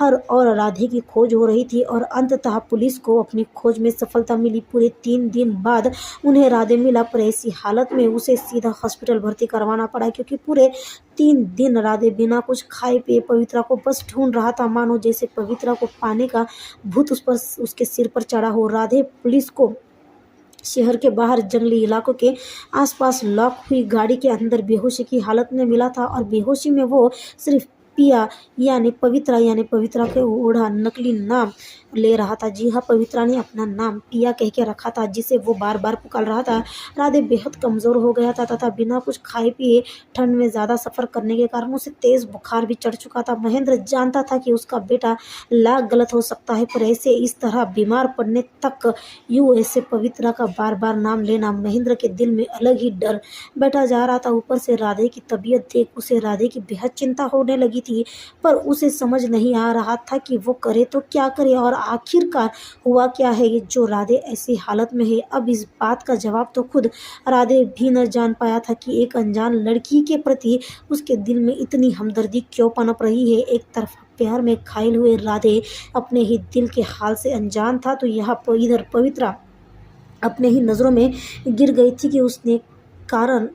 हर और राधे की खोज हो रही थी और अंततः पुलिस को अपनी खोज में सफलता मिली। पूरे 3 दिन बाद उन्हें राधे मिला, पर ऐसी हालत में उसे सीधा हॉस्पिटल भर्ती करवाना पड़ा, क्योंकि पूरे 3 दिन राधे बिना कुछ खाए पिए पवित्रा को बस ढूंढ रहा था, मानो जैसे पवित्रा को पाने का भूत उसके सिर पर चढ़ा हो। राधे पुलिस को शहर के बाहर जंगली इलाकों के आसपास लॉक हुई गाड़ी के अंदर बेहोशी की हालत में मिला था, और बेहोशी में वो सिर्फ पिया यानी पवित्रा के ओढ़ा नकली नाम ले रहा था। जी हाँ, पवित्रा ने अपना नाम पिया कह के रखा था, जिसे वो बार बार पुकार रहा था। राधे बेहद कमजोर हो गया था तथा बिना कुछ खाए पिए ठंड में ज्यादा सफर करने के कारण उसे तेज बुखार भी चढ़ चुका था। महेंद्र जानता था कि उसका बेटा लाख गलत हो सकता है, पर ऐसे इस तरह बीमार पड़ने तक यूं ऐसे पवित्रा का बार बार नाम लेना महेंद्र के दिल में अलग ही डर बैठा जा रहा था। ऊपर से राधे की तबीयत देख उसे राधे की बेहद चिंता होने लगी थी, पर उसे समझ नहीं आ रहा था कि वो करे तो क्या करे और आखिरकार हुआ क्या है ये जो राधे ऐसी हालत में है। अब इस बात का जवाब तो खुद राधे भी न जान पाया था कि एक अनजान लड़की के प्रति उसके दिल में इतनी हमदर्दी क्यों पनप रही है। एक तरफा प्यार में घायल हुए राधे अपने ही दिल के हाल से अनजान था, तो यहाँ इधर पवित्रा अपने ही नज़रों में गिर गई थी कि उसने कारण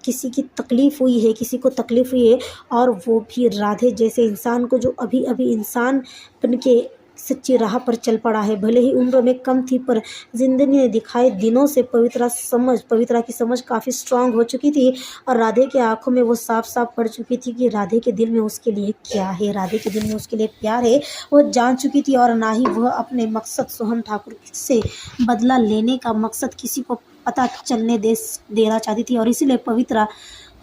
किसी की तकलीफ हुई है, किसी को तकलीफ हुई है, और वो भी राधे जैसे इंसान को जो अभी अभी इंसान बन के सच्ची राह पर चल पड़ा है। भले ही उम्र में कम थी, पर जिंदगी ने दिखाए दिनों से पवित्रा की समझ काफ़ी स्ट्रांग हो चुकी थी, और राधे के आंखों में वो साफ साफ पड़ चुकी थी कि राधे के दिल में उसके लिए क्या है, राधे के दिल में उसके लिए प्यार है, वो जान चुकी थी। और ना ही वह अपने मकसद सोहम ठाकुर से बदला लेने का मकसद किसी को पता चलने देना चाहती थी। और इसीलिए पवित्रा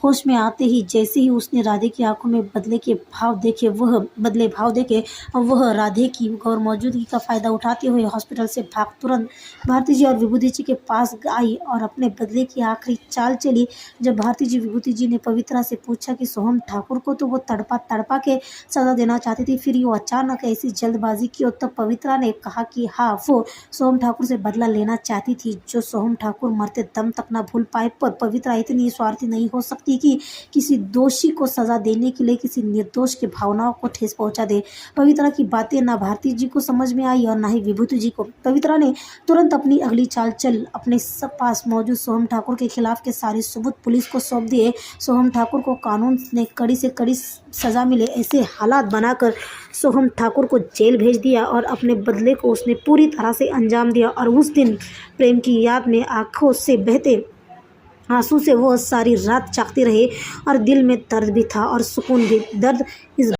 होश में आते ही जैसे ही उसने राधे की आंखों में बदले भाव देखे वह राधे की गौर मौजूदगी का फायदा उठाते हुए हॉस्पिटल से भाग तुरंत भारती जी और विभूति जी के पास आई और अपने बदले की आखिरी चाल चली। जब भारती जी विभूति जी ने पवित्रा से पूछा कि सोहम ठाकुर को तो वो तड़पा के सजा देना चाहती थी, फिर वो अचानक ऐसी जल्दबाजी की, और तब पवित्रा ने कहा कि हाँ, वो सोहम ठाकुर से बदला लेना चाहती थी, जो सोहम ठाकुर मरते दम तक न भूल पाए। पर पवित्रा इतनी स्वार्थी नहीं हो सकती कि किसी दोषी को सजा देने के लिए किसी निर्दोष के भावनाओं को ठेस पहुंचा दे। पवित्रा की बातें ना भारती जी को समझ में आई और ना ही विभूति जी को। पवित्रा ने तुरंत अपनी अगली चाल चल अपने सब पास मौजूद सोहम ठाकुर के खिलाफ के सारे सबूत पुलिस को सौंप दिए। सोहम ठाकुर को कानून ने कड़ी से कड़ी सजा मिले ऐसे हालात बनाकर सोहम ठाकुर को जेल भेज दिया, और अपने बदले को उसने पूरी तरह से अंजाम दिया। और उस दिन प्रेम की याद में आंखों से बहते आंसू से वो सारी रात जागते रहे, और दिल में दर्द भी था और सुकून भी। दर्द इस